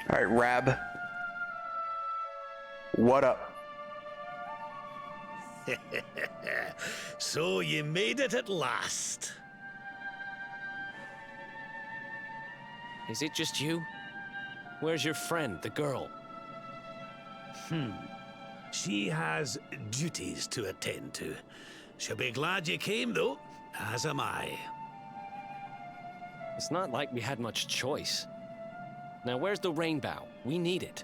All right, Rab. What up? So you made it at last. Is it just you? Where's your friend, the girl? She has duties to attend to. She'll be glad you came, though, as am I. It's not like we had much choice. Now where's the Rainbough? We need it.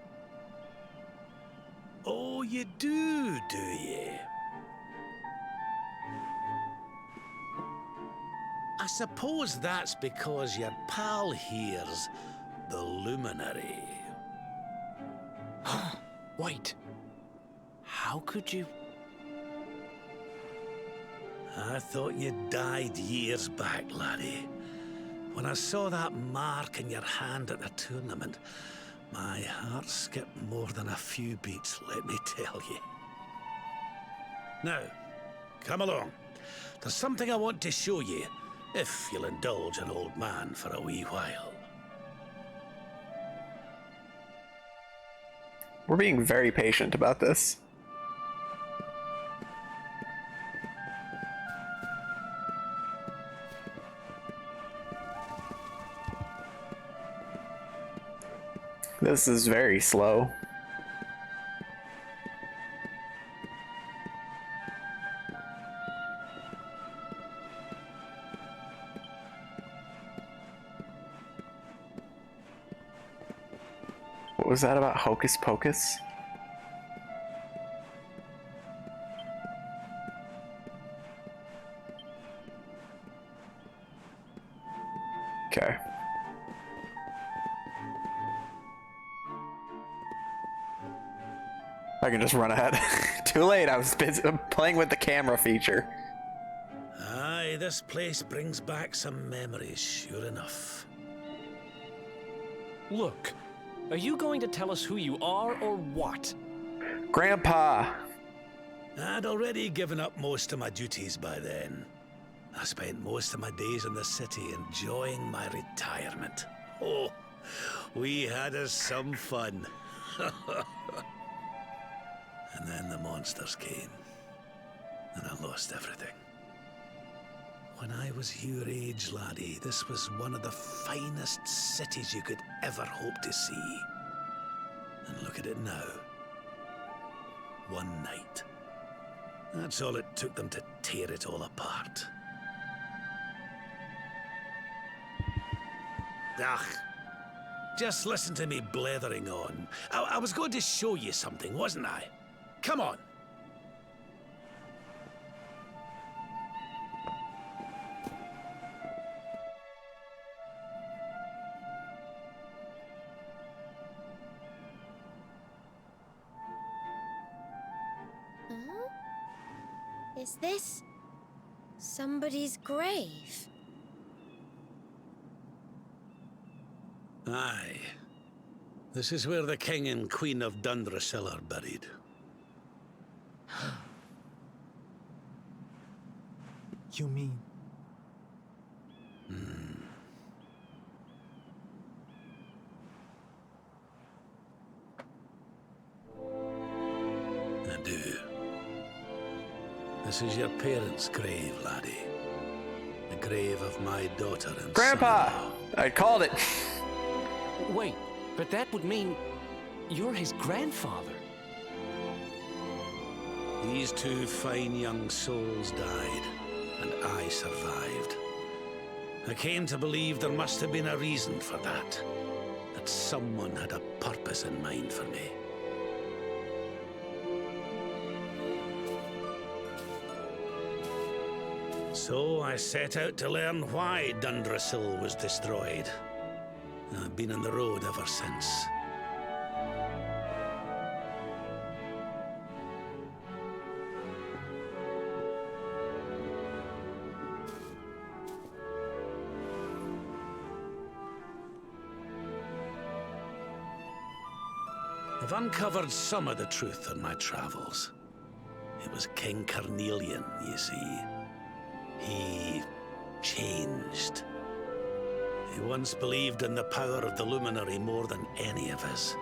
Oh, you do you? I suppose that's because your pal here's the luminary. Wait. How could you... I thought you died years back, laddie. When I saw that mark in your hand at the tournament, my heart skipped more than a few beats, let me tell you. Now, come along. There's something I want to show you, if you'll indulge an old man for a wee while. We're being very patient about this. This is very slow. What was that about Hocus Pocus? Okay. I can just run ahead. Too late, I was busy playing with the camera feature. Aye, this place brings back some memories, sure enough. Look, are you going to tell us who you are or what? Grandpa! I'd already given up most of my duties by then. I spent most of my days in the city enjoying my retirement. Oh, we had us some fun. And then the monsters came, and I lost everything. When I was your age, laddie, this was one of the finest cities you could ever hope to see. And look at it now. One night. That's all it took them to tear it all apart. Ugh. Just listen to me blethering on. I was going to show you something, wasn't I? Come on. Huh? Is this somebody's grave? Aye. This is where the King and Queen of Dundrasil are buried. You mean... I do. This is your parents' grave, laddie. The grave of my daughter and Grandpa! son-in-law. I called it. Wait, but that would mean you're his grandfather. These two fine young souls died, and I survived. I came to believe there must have been a reason for that. That someone had a purpose in mind for me. So I set out to learn why Dundrasil was destroyed. I've been on the road ever since. I've uncovered some of the truth on my travels. It was King Carnelian, you see. He changed. He once believed in the power of the luminary more than any of us.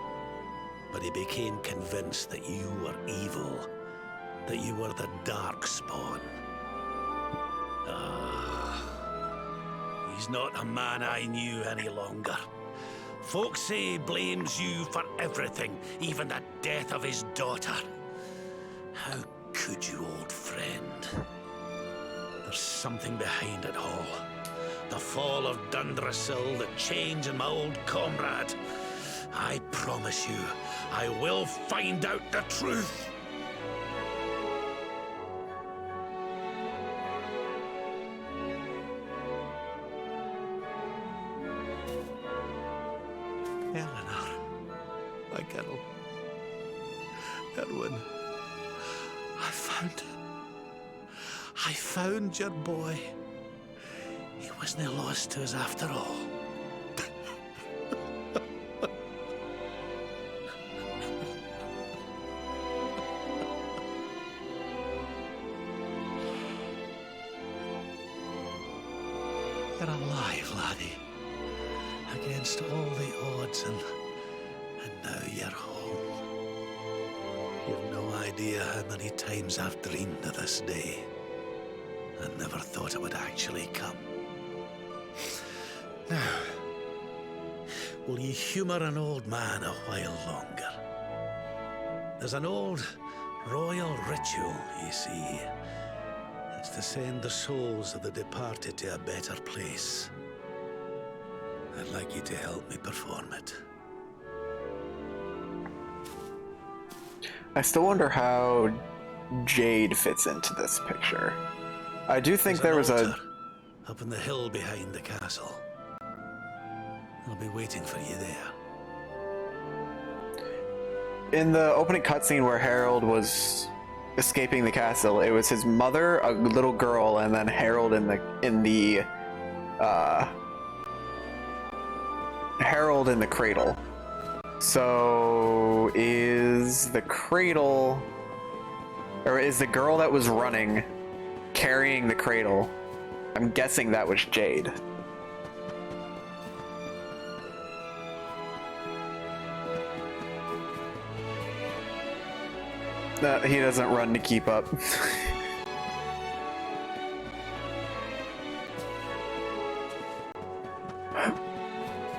But he became convinced that you were evil, that you were the Darkspawn. He's not a man I knew any longer. Folks say he blames you for everything, even the death of his daughter. How could you, old friend? There's something behind it all. The fall of Dundrasil, the change in my old comrade. I promise you, I will find out the truth. Eleanor, my girl. Erwin, I found your boy. He wasn't lost to us after all. You're alive, laddie. Against all the odds, and now you're home. You've no idea how many times I've dreamed of this day. I never thought it would actually come. Now, will you humour an old man a while longer? There's an old royal ritual, you see. It's to send the souls of the departed to a better place. I'd like you to help me perform it. I still wonder how Jade fits into this picture. I do think there was There's an altar up in the hill behind the castle. I'll be waiting for you there. In the opening cutscene where Harold was escaping the castle, it was his mother, a little girl, and then Harold Harold in the cradle. So is the cradle, or is the girl that was running carrying the cradle? I'm guessing that was Jade. No, he doesn't run to keep up.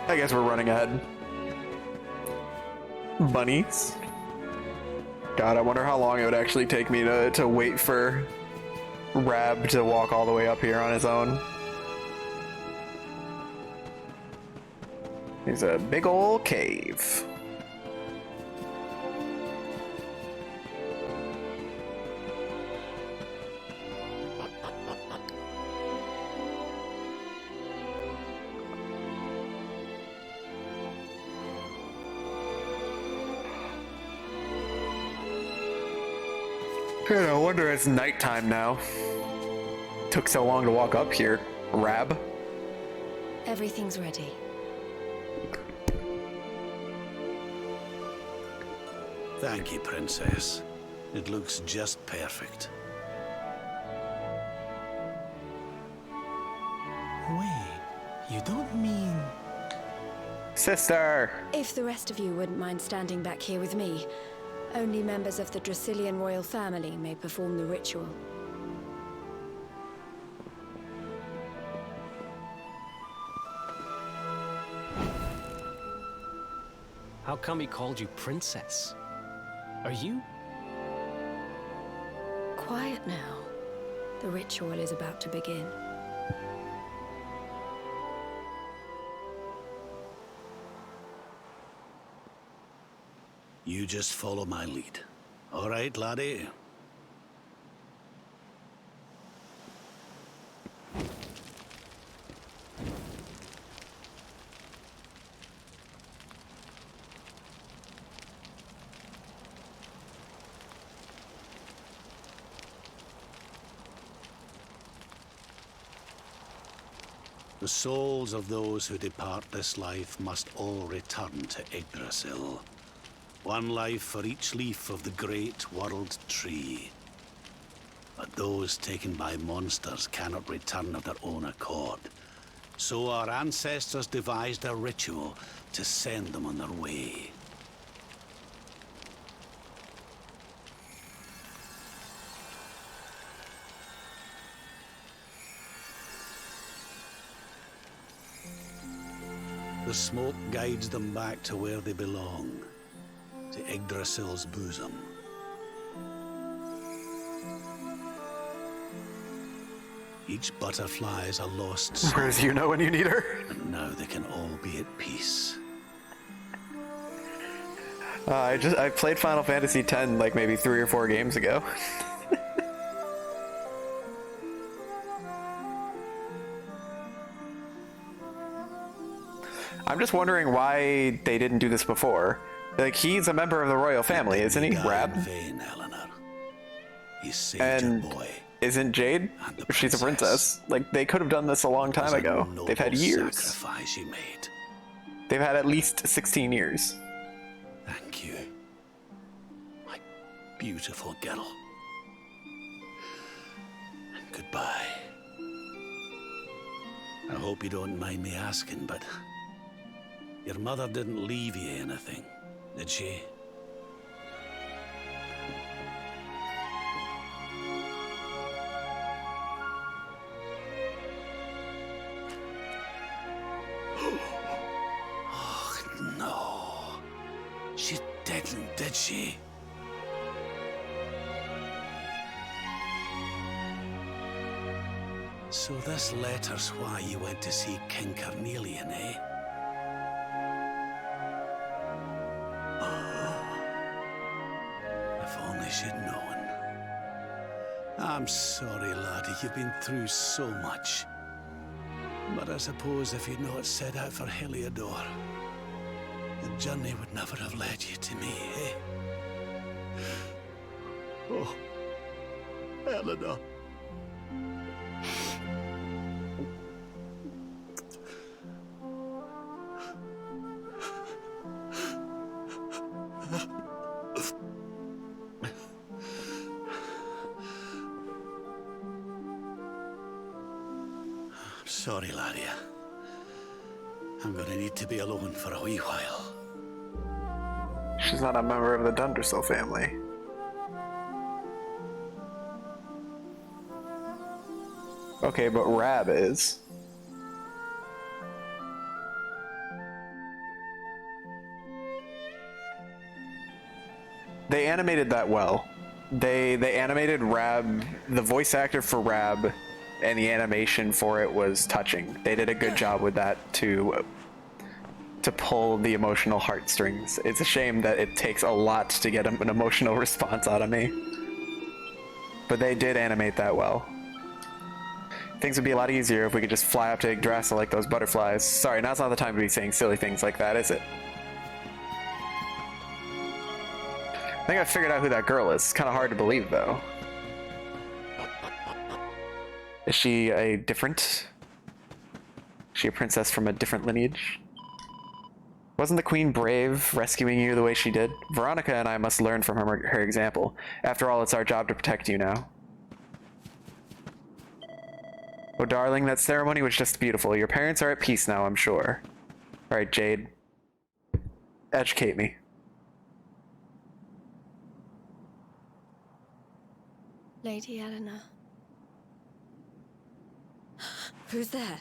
I guess we're running ahead. Bunnies. God, I wonder how long it would actually take me to wait for Rab to walk all the way up here on his own. He's a big old cave. No wonder it's nighttime now. Took so long to walk up here, Rab. Everything's ready. Thank you, Princess. It looks just perfect. Wait, you don't mean... Sister! If the rest of you wouldn't mind standing back here with me, only members of the Dracilian royal family may perform the ritual. How come he called you princess? Are you? Quiet now. The ritual is about to begin. You just follow my lead. All right, laddie? The souls of those who depart this life must all return to Yggdrasil. One life for each leaf of the great world tree. But those taken by monsters cannot return of their own accord. So our ancestors devised a ritual to send them on their way. The smoke guides them back to where they belong, to Yggdrasil's bosom. Each butterfly is a lost soul, Whereas you know when you need her. and now they can all be at peace. I played Final Fantasy X like maybe 3 or 4 games ago. I'm just wondering why they didn't do this before. Like, he's a member of the royal family, isn't he, You died Rab? in vain, Eleanor. You saved And your boy. isn't Jade? And the If she's a princess. princess. Like, they could have done this a long time It was a ago. They've had noble years. Sacrifice you made. They've had at least 16 years. Thank you, my beautiful girl. And goodbye. I hope you don't mind me asking, but your mother didn't leave you anything, did she? Oh, no. She didn't, did she? So this letter's why you went to see King Carnelian, eh? If only she'd known. I'm sorry, laddie, you've been through so much. But I suppose if you'd not set out for Heliodor, the journey would never have led you to me, eh? Oh, Eleanor. Sorry, laddie. I'm gonna need to be alone for a wee while. She's not a member of the Dundrasil family. Okay, but Rab is. They animated that well. They animated Rab, the voice actor for Rab, and the animation for it was touching. They did a good job with that to pull the emotional heartstrings. It's a shame that it takes a lot to get an emotional response out of me. But they did animate that well. Things would be a lot easier if we could just fly up to Yggdrasil like those butterflies. Sorry, now's not the time to be saying silly things like that, is it? I think I figured out who that girl is. It's kind of hard to believe, though. Is she a princess from a different lineage? Wasn't the queen brave, rescuing you the way she did? Veronica and I must learn from her example. After all, it's our job to protect you now. Oh, darling, that ceremony was just beautiful. Your parents are at peace now, I'm sure. Alright, Jade. Educate me. Lady Eleanor. Who's there?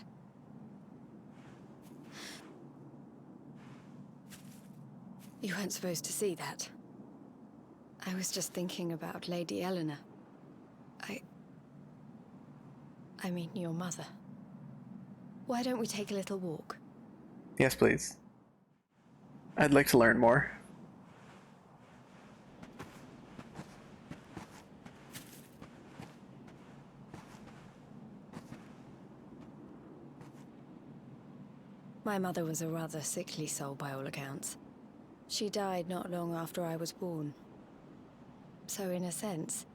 You weren't supposed to see that. I was just thinking about Lady Eleanor. I mean, your mother. Why don't we take a little walk? Yes, please. I'd like to learn more. My mother was a rather sickly soul by all accounts. She died not long after I was born. So in a sense,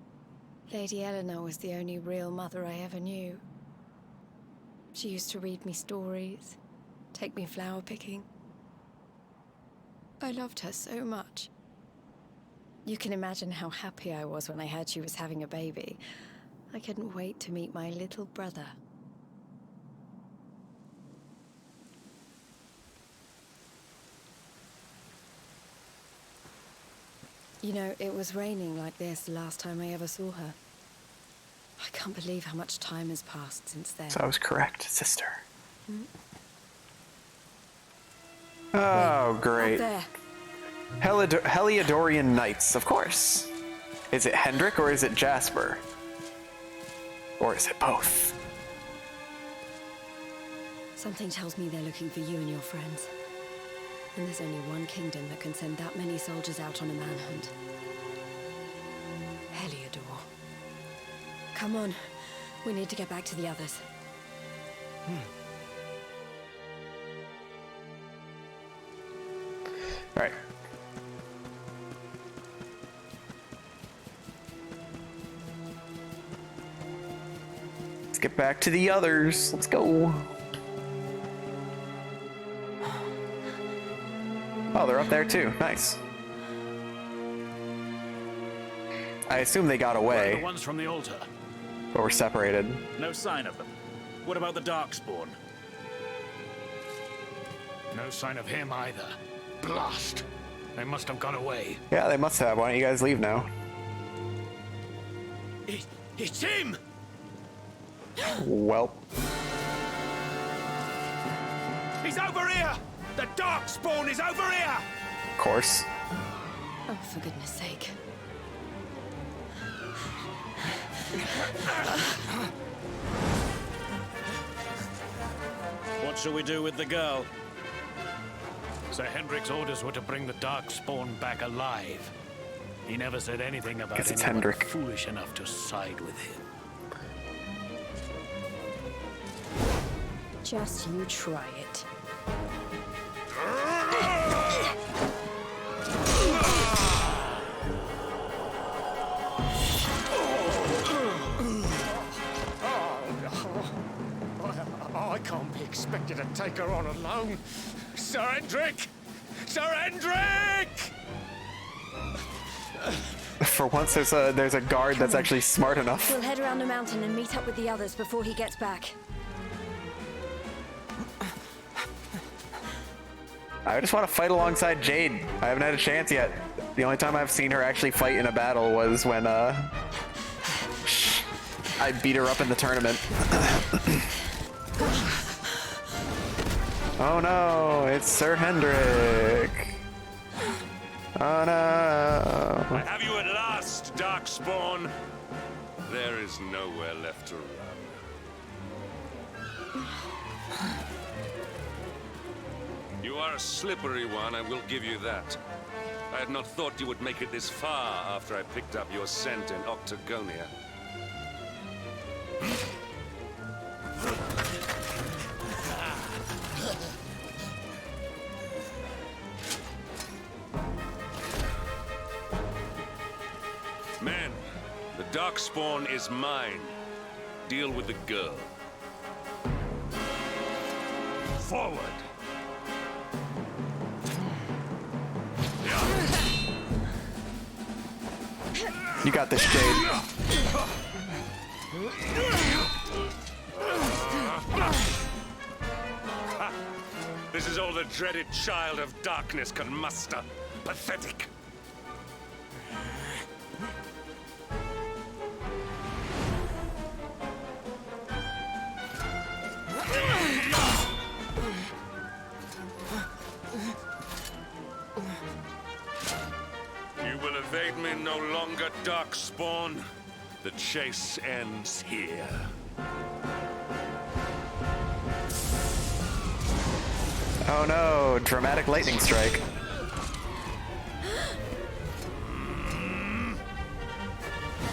Lady Eleanor was the only real mother I ever knew. She used to read me stories, take me flower picking. I loved her so much. You can imagine how happy I was when I heard she was having a baby. I couldn't wait to meet my little brother. You know, it was raining like this the last time I ever saw her. I can't believe how much time has passed since then. So I was correct, sister. Oh, great. Up there. Heliodorian Knights, of course. Is it Hendrick or is it Jasper? Or is it both? Something tells me they're looking for you and your friends. And there's only one kingdom that can send that many soldiers out on a manhunt. Heliodor. Come on. We need to get back to the others. All right. Let's get back to the others. Let's go. Oh, they're up there too. Nice. I assume they got Where are away, the ones from the altar? but were separated. No sign of them. What about the Darkspawn? No sign of him either. Blast! They must have gone away. Yeah, they must have. Why don't you guys leave now? It's him! Well, He's over here! The Darkspawn is over here! of course. Oh, for goodness sake. What shall we do with the girl? Sir Hendrick's orders were to bring the Darkspawn back alive. He never said anything about Guess it's anyone Hendrick. foolish enough to side with him. Just you try it. I can't be expected to take her on alone. Sir Hendrick! Sir Hendrick! For once, there's a guard that's actually smart enough. We'll head around the mountain and meet up with the others before he gets back. I just want to fight alongside Jade. I haven't had a chance yet. The only time I've seen her actually fight in a battle was when I beat her up in the tournament. Oh no, it's Sir Hendrick. Oh no. I have you at last, Darkspawn. There is nowhere left to run. You are a slippery one, I will give you that. I had not thought you would make it this far after I picked up your scent in Octagonia. Men, the Darkspawn is mine. Deal with the girl. Forward! You got this, Jade. This is all the dreaded child of darkness can muster. Pathetic. You will evade me no longer, Darkspawn. The chase ends here. Oh no, dramatic lightning strike.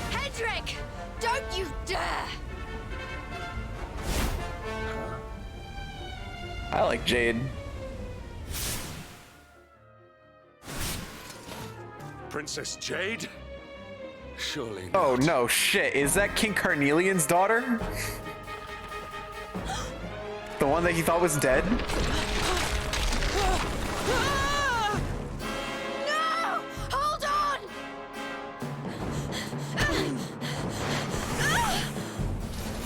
Hendrick! Don't you dare! I like Jade. Princess Jade? Surely not. Oh no, shit. Is that King Carnelian's daughter? The one that he thought was dead? No! Hold on!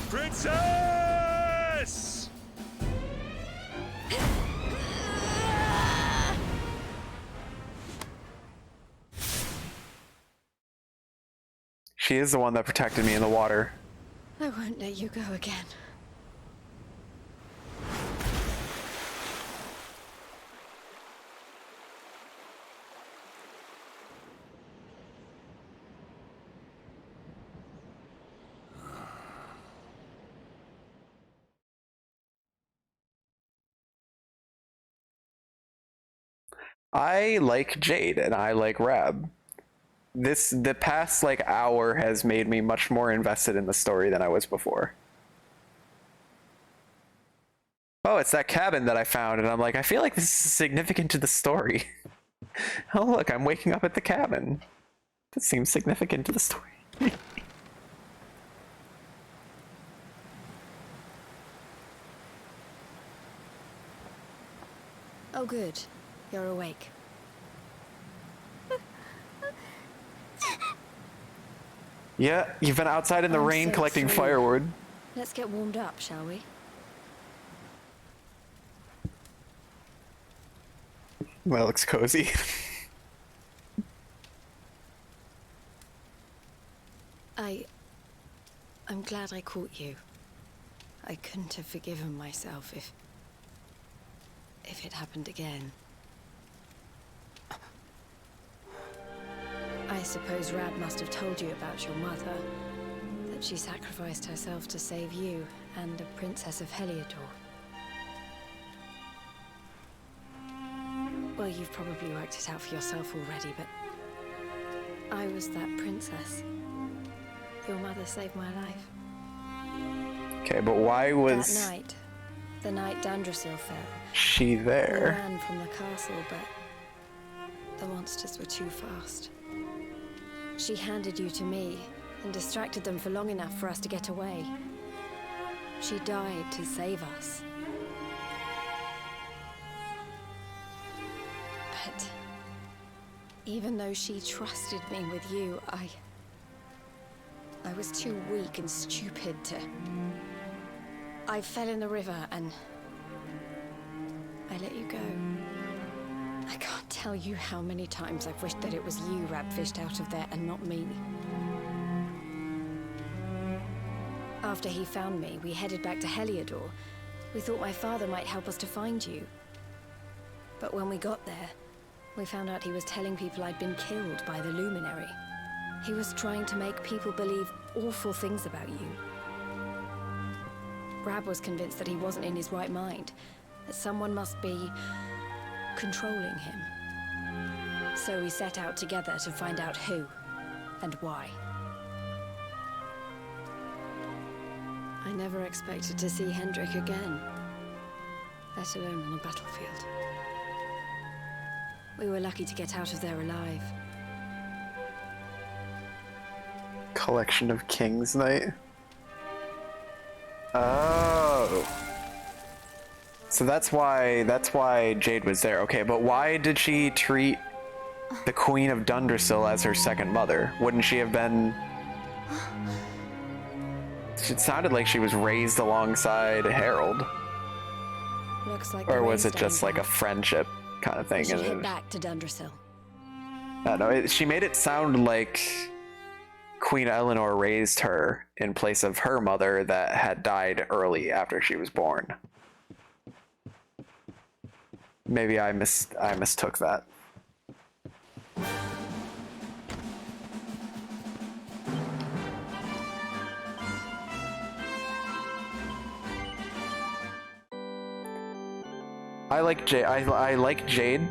Princess! She is the one that protected me in the water. I won't let you go again. I like Jade and I like Rab. The past like hour has made me much more invested in the story than I was before. Oh, it's that cabin that I found, and I'm like, I feel like this is significant to the story. Oh, look, I'm waking up at the cabin. That seems significant to the story. Oh, good. You're awake. Yeah, you've been outside in the I'm rain so collecting free. firewood. Let's get warmed up, shall we? Well, looks cozy. I'm glad I caught you. I couldn't have forgiven myself if it happened again. I suppose Rab must have told you about your mother, that she sacrificed herself to save you and the Princess of Heliodor. Well, you've probably worked it out for yourself already, but I was that princess. Your mother saved my life. Okay, but why was That night, the night Dundrasil fell, she we there? ran from the castle, but the monsters were too fast. She handed you to me and distracted them for long enough for us to get away. She died to save us. But even though she trusted me with you, I was too weak and stupid to... I fell in the river and I let you go. I can't tell you how many times I've wished that it was you Rab fished out of there and not me. After he found me, we headed back to Heliodor. We thought my father might help us to find you. But when we got there, we found out he was telling people I'd been killed by the Luminary. He was trying to make people believe awful things about you. Rab was convinced that he wasn't in his right mind, that someone must be controlling him. So we set out together to find out who and why. I never expected to see Hendrick again, let alone on a battlefield. We were lucky to get out of there alive. Collection of King's Night. Oh. So that's why Jade was there. Okay, but why did she treat the Queen of Dundrasil as her second mother? Wouldn't she have been... It sounded like she was raised alongside Harold. Looks like Or the was rain's it just dying like a down. friendship kind of thing? We should And head it- back to Dundrasil. I don't know, she made it sound like Queen Eleanor raised her in place of her mother that had died early after she was born. Maybe I mistook that. I like Jade. I like Jade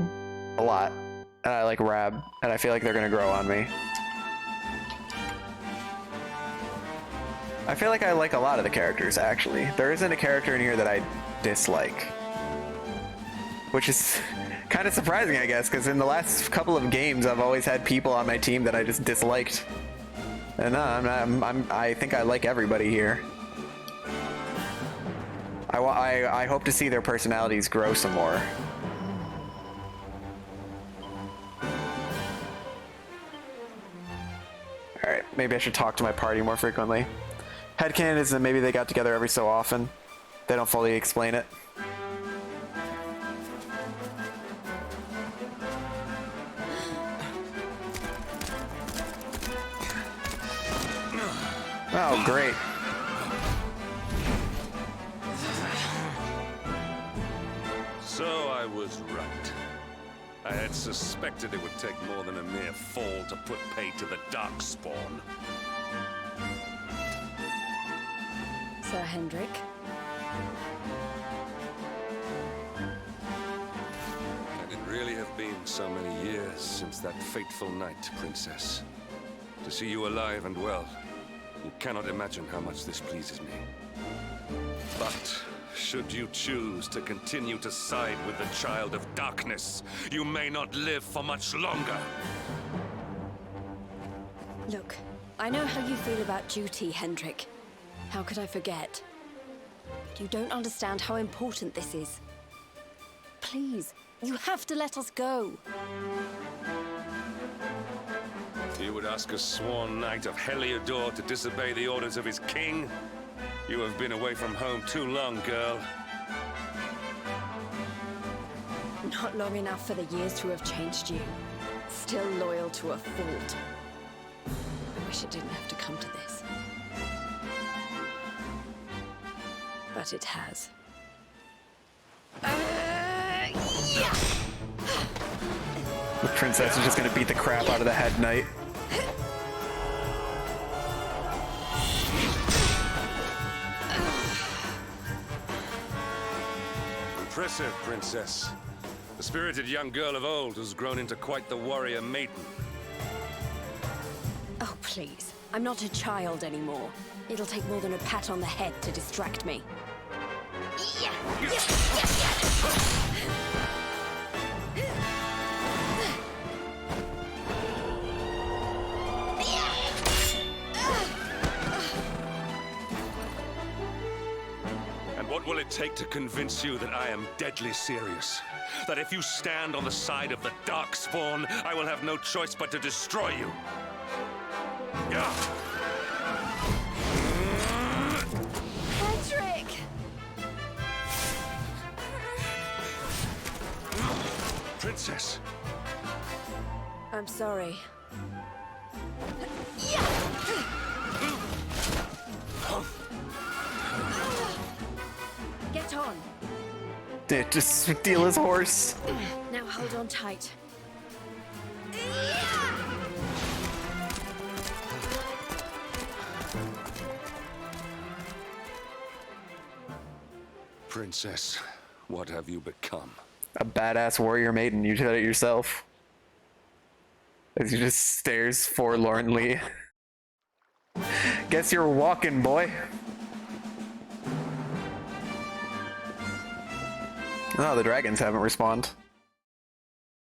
a lot, and I like Rab, and I feel like they're gonna grow on me. I feel like I like a lot of the characters, actually. There isn't a character in here that I dislike. Which is kind of surprising, I guess, because in the last couple of games, I've always had people on my team that I just disliked. And no, I think I like everybody here. I hope to see their personalities grow some more. Alright, maybe I should talk to my party more frequently. Headcanon is that maybe they got together every so often. They don't fully explain it. Oh, great. So I was right. I had suspected it would take more than a mere fall to put pay to the Darkspawn. Sir Hendrick. And it really have been so many years since that fateful night, Princess. To see you alive and well, you cannot imagine how much this pleases me. But should you choose to continue to side with the Child of Darkness, you may not live for much longer. Look, I know how you feel about duty, Hendrick. How could I forget? But you don't understand how important this is. Please, you have to let us go. You would ask a sworn knight of Heliodor to disobey the orders of his king? You have been away from home too long, girl. Not long enough for the years to have changed you. Still loyal to a fault. I wish it didn't have to come to this. But it has. The princess is just gonna beat the crap out of the head knight. Impressive, Princess. The spirited young girl of old has grown into quite the warrior maiden. Oh, please. I'm not a child anymore. It'll take more than a pat on the head to distract me. And what will it take to convince you that I am deadly serious? That if you stand on the side of the Darkspawn, I will have no choice but to destroy you? Hendrick! Princess! I'm sorry. Get on. Dude, just steal his horse. Now hold on tight. Princess, what have you become? A badass warrior maiden, you said it yourself. As he just stares forlornly. Guess you're walking, boy. Oh, the dragons haven't respawned.